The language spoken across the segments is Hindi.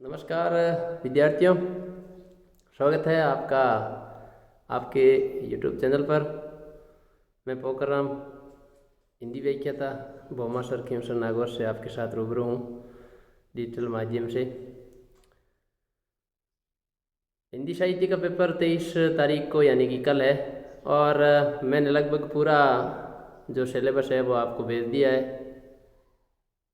नमस्कार विद्यार्थियों, स्वागत है आपका आपके YouTube चैनल पर। मैं पोकराम हिंदी व्याख्याता भौमासर खीमसर नागौर से आपके साथ रूबरू हूँ डिजिटल माध्यम से। हिंदी साहित्य का पेपर 23 तारीख को यानी कि कल है और मैंने लगभग पूरा जो सिलेबस है वो आपको भेज दिया है।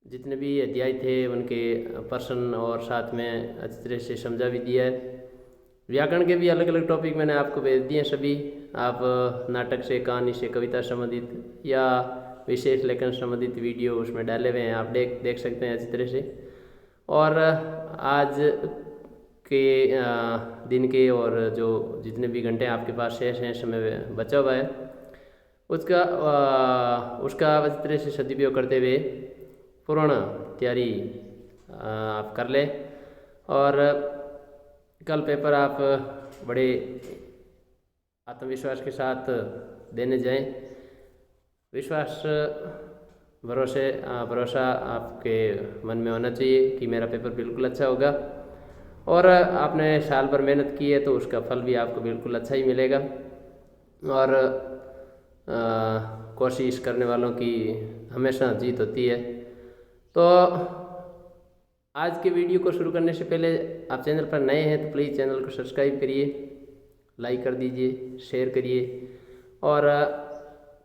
जितने भी अध्याय थे उनके प्रश्न और साथ में अच्छी तरह से समझा भी दिया है। व्याकरण के भी अलग अलग टॉपिक मैंने आपको भेज दिए हैं सभी। आप नाटक से, कहानी से, कविता संबंधित या विशेष लेखन संबंधित वीडियो उसमें डाले हुए हैं, आप देख सकते हैं अच्छी तरह से। और आज के दिन के और जो जितने भी घंटे आपके पास शेष हैं, समय बचा हुआ है, उसका अच्छी तरह से सदुपयोग करते हुए पूर्ण तैयारी आप कर लें और कल पेपर आप बड़े आत्मविश्वास के साथ देने जाएं। विश्वास भरोसा आपके मन में होना चाहिए कि मेरा पेपर बिल्कुल अच्छा होगा और आपने साल भर मेहनत की है तो उसका फल भी आपको बिल्कुल अच्छा ही मिलेगा। और कोशिश करने वालों की हमेशा जीत होती है। तो आज के वीडियो को शुरू करने से पहले आप चैनल पर नए हैं तो प्लीज़ चैनल को सब्सक्राइब करिए, लाइक कर दीजिए, शेयर करिए और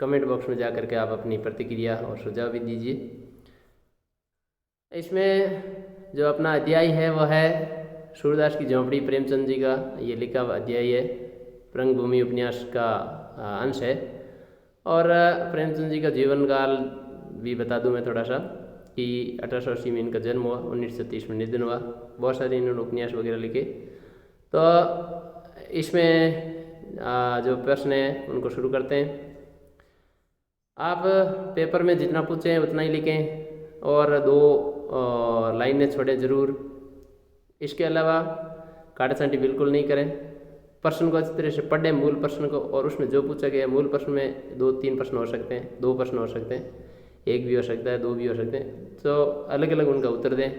कमेंट बॉक्स में जा कर के आप अपनी प्रतिक्रिया और सुझाव भी दीजिए। इसमें जो अपना अध्याय है वह है सूरदास की झोंपड़ी, प्रेमचंद जी का ये लिखा हुआ अध्याय है, रंगभूमि उपन्यास का अंश है। और प्रेमचंद जी का जीवन काल भी बता दूं मैं थोड़ा सा कि 1880 में इनका जन्म हुआ, 1930 में निधन हुआ। बहुत सारे इन्होंने उपन्यास वगैरह लिखे। तो इसमें जो प्रश्न है उनको शुरू करते हैं। आप पेपर में जितना पूछें उतना ही लिखें और 2 लाइनें छोड़ें ज़रूर। इसके अलावा काटाछांटी बिल्कुल नहीं करें। प्रश्न को अच्छी तरह से पढ़ें, मूल प्रश्न को, और उसमें जो पूछा गया मूल प्रश्न में 2-3 प्रश्न हो सकते हैं, 2 प्रश्न हो सकते हैं, 1 भी हो सकता है, 2 भी हो सकते हैं, तो अलग अलग उनका उत्तर दें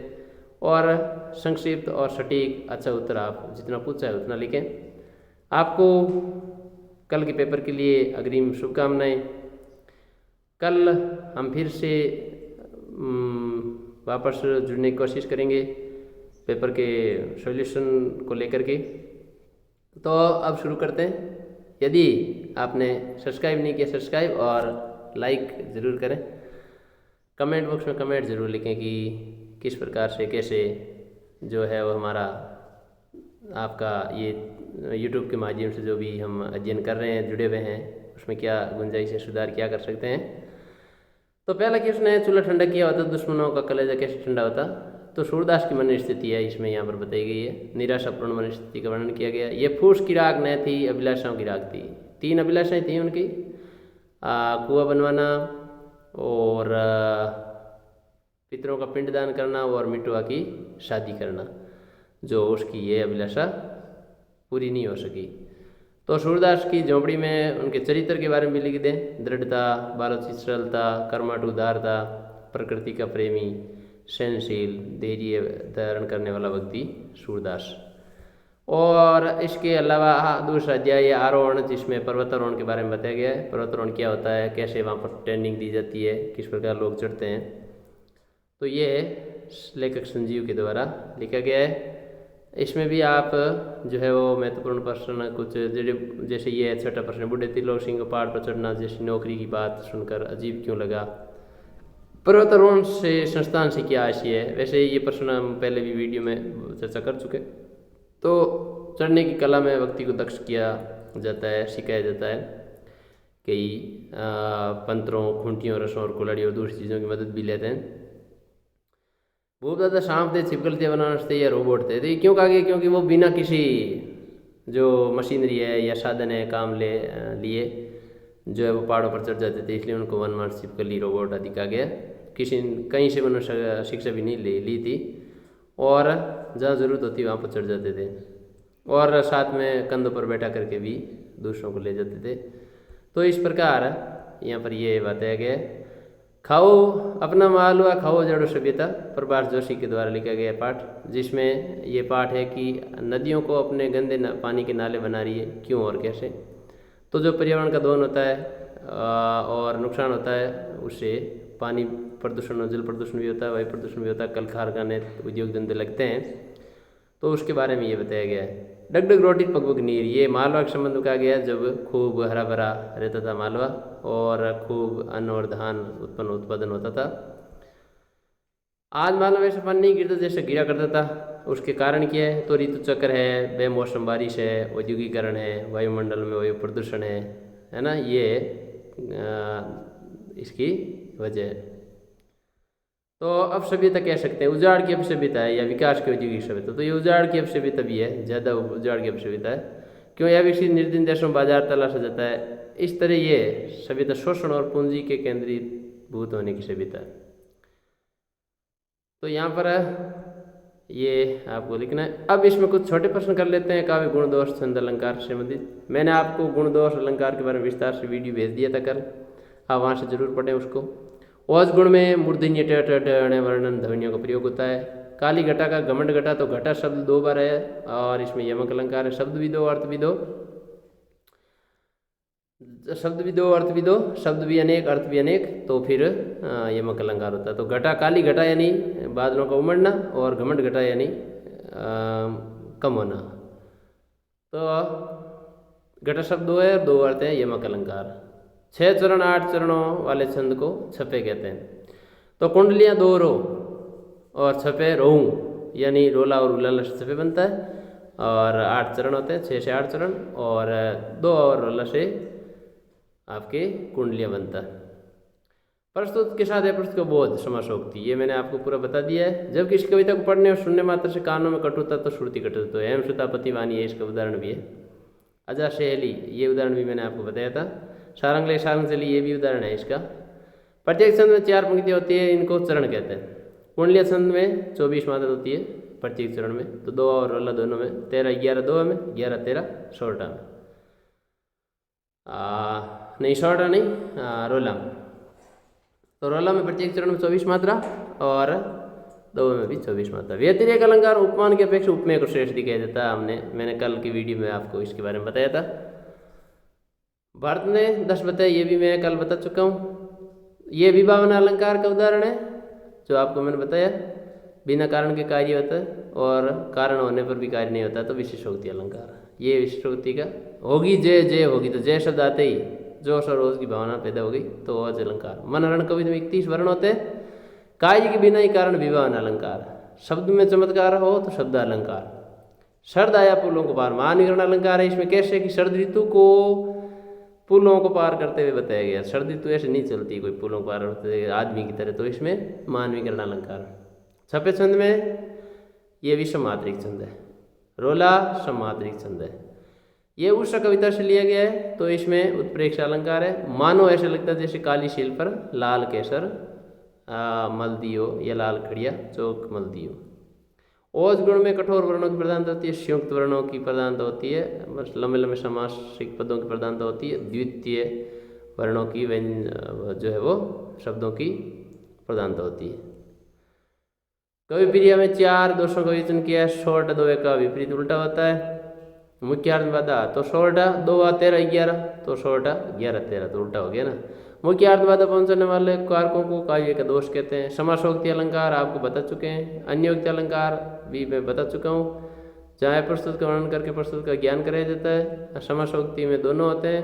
और संक्षिप्त और सटीक अच्छा उत्तर आप जितना पूछा है उतना लिखें। आपको कल के पेपर के लिए अग्रिम शुभकामनाएं। कल हम फिर से वापस जुड़ने की कोशिश करेंगे पेपर के सॉल्यूशन को लेकर के। तो अब शुरू करते हैं। यदि आपने सब्सक्राइब नहीं किया, सब्सक्राइब और लाइक ज़रूर करें। कमेंट बॉक्स में कमेंट ज़रूर लिखें कि किस प्रकार से कैसे जो है वो हमारा आपका ये YouTube के माध्यम से जो भी हम अध्ययन कर रहे हैं, जुड़े हुए हैं, उसमें क्या गुंजाइश है, सुधार क्या कर सकते हैं। तो पहला क्वेश्चन है, चूल्हा ठंडा किया होता दुश्मनों का कलेजा कैसे ठंडा होता। तो सूरदास की मन स्थिति है इसमें यहाँ पर बताई गई है। निराशापूर्ण मन स्थिति का वर्णन किया गया। ये फूस की राग न थी, अभिलाषाओं की राग थी। 3 अभिलाषाएं थी उनकी, कुआं बनवाना और पितरों का पिंडदान करना और मिटुआ की शादी करना। जो उसकी ये अभिलाषा पूरी नहीं हो सकी। तो सूरदास की झोंपड़ी में उनके चरित्र के बारे में भी लिख दें। दृढ़ता, बालचित सरलता, कर्मठ उदारता, प्रकृति का प्रेमी, सहनशील, धैर्य धारण करने वाला व्यक्ति सूरदास। और इसके अलावा दूसरा अध्याय आरोहण, जिसमें पर्वतारोहण के बारे में बताया गया है। पर्वतारोहण क्या होता है, कैसे वहाँ पर ट्रेनिंग दी जाती है, किस प्रकार लोग चढ़ते हैं। तो ये लेखक संजीव के द्वारा लिखा गया है। इसमें भी आप जो है वो महत्वपूर्ण प्रश्न कुछ जैसे ये छठा प्रश्न, बूढ़े त्रिलोक सिंह को पहाड़ पर चढ़ना जैसी नौकरी की बात सुनकर अजीब क्यों लगा। पर्वतारोहण से संस्थान से क्या आशय है। वैसे ये प्रश्न हम पहले भी वीडियो में चर्चा कर चुके। तो चढ़ने की कला में व्यक्ति को दक्ष किया जाता है, सिखाया जाता है। कई पंत्रों, खूंटियों, रसों और कुल्हाड़ी और दूसरी चीज़ों की मदद भी लेते हैं। वो ज़्यादा सांप थे, छिपकली बनाने थे या रोबोट थे। तो ये क्यों कहा गया, क्योंकि वो बिना किसी जो मशीनरी है या साधन है काम लिए जो है वो पहाड़ों पर चढ़ जाते थे, इसलिए उनको वन मार्च छिपकली रोबोट आदि कहा गया। कहीं से उन्होंने शिक्षा भी नहीं ली थी और जहाँ ज़रूरत होती वहाँ पर चढ़ जाते थे और साथ में कंधों पर बैठा करके भी दूसरों को ले जाते थे। तो इस प्रकार यहाँ पर ये बताया गया है। खाओ अपना मालवा खाओ जड़ो सभ्यता, प्रभाष जोशी के द्वारा लिखा गया पाठ, जिसमें ये पाठ है कि नदियों को अपने गंदे पानी के नाले बना रही है, क्यों और कैसे। तो जो पर्यावरण का दोहन होता है और नुकसान होता है, उससे पानी प्रदूषण और जल प्रदूषण भी होता है, वायु प्रदूषण भी होता है, कल कारखाने उद्योग धंधे लगते हैं, तो उसके बारे में ये बताया गया है। डगडग रोटी पगपग नीर, ये मालवा के संबंध में कहा गया जब खूब हरा भरा रहता था मालवा और खूब अन्न और धान उत्पादन होता था। आज मालवा वैसे पानी नहीं गिरता जैसे गिरा करता था। उसके कारण क्या है, तो ऋतु चक्र है, बेमौसम बारिश है, औद्योगिकरण है, वायुमंडल में वायु प्रदूषण है ना, ये इसकी वजह है। तो अब सभ्यता कह सकते हैं उजाड़ की अब सभ्यता है या विकास की औद्योगिक सभ्यता। तो ये उजाड़ की अब सभ्यता भी है, ज़्यादा उजाड़ की अब सभ्यता है, क्यों यह विकसित निर्दिन देशों में बाजार तलाशा जाता है। इस तरह ये सभ्यता शोषण और पूंजी के केंद्रीभूत होने की सभ्यता है। तो यहाँ पर ये आपको लिखना है। अब इसमें कुछ छोटे प्रश्न कर लेते हैं काव्य गुण दोष छंद अलंकार से संबंधित। मैंने आपको गुण दोष अलंकार के बारे में विस्तार से वीडियो भेज दिया था कल, आप वहाँ से जरूर पढ़ें उसको। ओज गुण में मूर्धन्य ट वर्णन ध्वनियों का प्रयोग होता है। काली घटा का घमंड घटा, तो घटा शब्द 2 बार है और इसमें यमक अलंकार है। शब्द भी दो अर्थ भी दो, शब्द भी दो अर्थ भी दो, शब्द भी अनेक अर्थ भी अनेक, तो फिर यमक अलंकार होता है। तो घटा काली घटा यानी बादलों का उमड़ना, और घमंड घटा यानी कम होना। तो घटा शब्द 2 है और 2 अर्थ है, यमक अलंकार। 6 चरण 8 चरणों वाले छंद को छपे कहते हैं। तो कुंडलियाँ 2 रो और छपे रोहू, यानी रोला और उलाला से छपे बनता है, और 8 चरण होते हैं, 6 से 8 चरण, और 2 और रोला से आपके कुंडलियाँ बनता है। प्रस्तुत के साथ है प्रस्तुत का बोध समासोक्ति, ये मैंने आपको पूरा बता दिया है। जब किसी कविता को पढ़ने और सुनने मात्र से कानों में कटुता तो श्रुति कटुता, तो हेम सुतापति वाणी है, इसका उदाहरण भी है। अजा शैली, ये उदाहरण भी मैंने आपको बताया था। सारंगले सारंगचली, ये भी उदाहरण है इसका। प्रत्येक छंद में 4 पंक्तियाँ होती है, इनको चरण कहते हैं। कुंडलिया छंद में 24 मात्रा होती है प्रत्येक चरण में, तो 2 और रोला दोनों में, 13 11 2 में, 11 13 सोरठा में, नहीं सोरठा नहीं, रोला में। तो रोला में प्रत्येक चरण में 24 मात्रा और 2 में भी 24 मात्रा। व्यतिरेक अलंकार उपमान की अपेक्षा उपमेय को श्रेष्ठ दिखाई देता है। मैंने कल की वीडियो में आपको इसके बारे में बताया था। भारत ने 10 बताया, ये भी मैं कल बता चुका हूँ। ये विभावना अलंकार का उदाहरण है, जो आपको मैंने बताया, बिना कारण के कार्य होता है और कारण होने पर भी कार्य नहीं होता, तो विशेषोक्ति अलंकार। ये विशेषोक्ति का होगी जय जय होगी, तो जय शब्द आते ही जोश और रोज की भावना पैदा हो गई, तो ओज अलंकार। मनहरण कविता में 31 वर्ण होते हैं, कार्य के बिना ही कारण विभावना अलंकार। शब्द में चमत्कार हो तो शब्द अलंकार। शरद आया पुलों को पार, महानिकरण अलंकार है। इसमें कैसे कि शरद ऋतु को पुलों को पार करते हुए बताया गया। शरद ऋतु ऐसे नहीं चलती कोई पुलों को पार होते आदमी की तरह, तो इसमें मानवीकरण अलंकार। छपे छंद में ये भी समात्रिक छंद है, रोला समात्रिक छंद है। ये उषा कविता से लिया गया है, तो इसमें उत्प्रेक्ष अलंकार है। मानो ऐसे लगता है जैसे काली शील पर लाल केसर मल दियो, या लाल खड़िया चौक मल दियो। ओज गुण में कठोर वर्णों की प्रधानता होती है, संयुक्त वर्णों की प्रधानता होती है, बस लंबे लंबे समासिक पदों की प्रधानता होती है। द्वितीय वर्णों की जो है वो शब्दों की प्रधानता होती है। कवि प्रिया में 4 दोषों का विवेचन किया है। शोर्ट 2 का विपरीत उल्टा होता है। मुख्यार्थ में बाधा, तो शोर्टा 2 13 11, तो शोर्टा 11 13, तो उल्टा हो गया ना। मुख्यार्थ बाधा पहुंचने वाले कारकों को काव्य का दोष कहते हैं। समासोक्ति अलंकार आपको बता चुके हैं। अन्योक्ति अलंकार भी मैं बता चुका हूँ, जहाँ प्रस्तुत का वर्णन करके प्रस्तुत का ज्ञान कराया जाता है। समासोक्ति में दोनों होते हैं,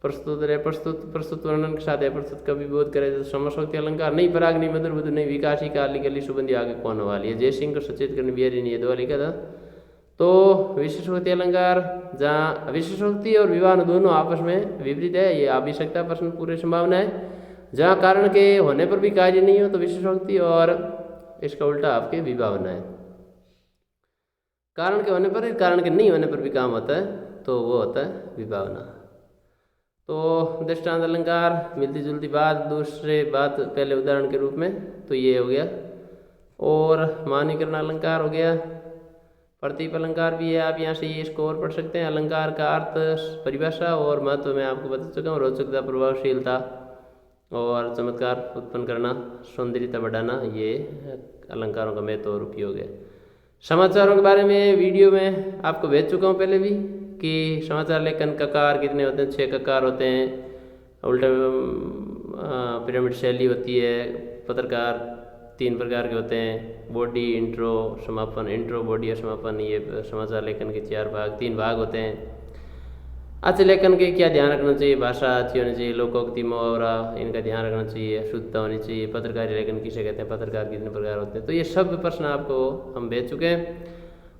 प्रस्तुत वर्णन के साथ प्रस्तुत का भी बोध कराया जाता है। समासोक्ति अलंकार नहीं पराग नहीं मधुर मधुर नहीं विकासी काली गली सुबंधी आगे कौन वाली है, जयसिंह को सचेत करने बिहारी ने ये 2 लिखा था। तो विशेषोक्ति अलंकार, जहाँ विशेषोक्ति और विभावना दोनों आपस में विपरीत है, ये आवश्यकता प्रश्न पूरी संभावना है। जहाँ कारण के होने पर भी कार्य नहीं हो तो विशेषोक्ति, और इसका उल्टा आपके विभावना है। कारण के होने पर, कारण के नहीं होने पर भी काम होता है, तो वो होता है विभावना। तो दृष्टांत अलंकार मिलती जुलती बात, दूसरे बात पहले उदाहरण के रूप में, तो ये हो गया। और मानीकरण अलंकार हो गया। प्रतीप अलंकार भी है, आप यहाँ से ये इसको और पढ़ सकते हैं। अलंकार का अर्थ, परिभाषा और महत्व मैं आपको बता चुका हूँ। रोचकता, प्रभावशीलता और चमत्कार उत्पन्न करना, सौंदर्यता बढ़ाना, ये अलंकारों का महत्व और उपयोग है। समाचारों के बारे में वीडियो में आपको भेज चुका हूँ पहले भी कि समाचार लेखन ककार कितने होते हैं, 6 ककार होते हैं। उल्टा पिरामिड शैली होती है। पत्रकार 3 प्रकार के होते हैं, बॉडी, इंट्रो, समापन। इंट्रो, बॉडी और समापन, ये समाचार लेखन के 3 भाग होते हैं। अच्छे लेखन के क्या ध्यान रखना चाहिए? भाषा अच्छी होनी चाहिए, लोकोक्ति, मुहावरा, इनका ध्यान रखना चाहिए, शुद्धता होनी चाहिए। पत्रकारी लेखन किसे कहते हैं, पत्रकार कितने प्रकार होते हैं, तो ये सब प्रश्न आपको हम भेज चुके हैं।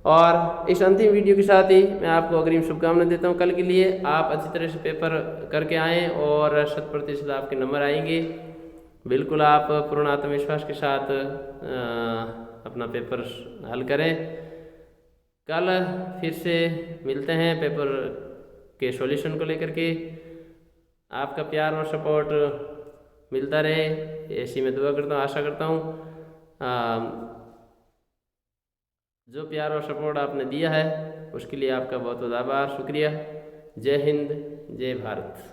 और इस अंतिम वीडियो के साथ ही मैं आपको अग्रिम शुभकामनाएं देता हूँ कल के लिए। आप अच्छी तरह से पेपर करके आएँ और 100% आपके नंबर आएंगे। बिल्कुल आप पूर्ण आत्मविश्वास के साथ अपना पेपर हल करें। कल फिर से मिलते हैं पेपर के सॉल्यूशन को लेकर के। आपका प्यार और सपोर्ट मिलता रहे, ऐसी मैं दुआ करता हूँ, आशा करता हूँ। जो प्यार और सपोर्ट आपने दिया है उसके लिए आपका बहुत बहुत आभार, शुक्रिया। जय हिंद, जय भारत।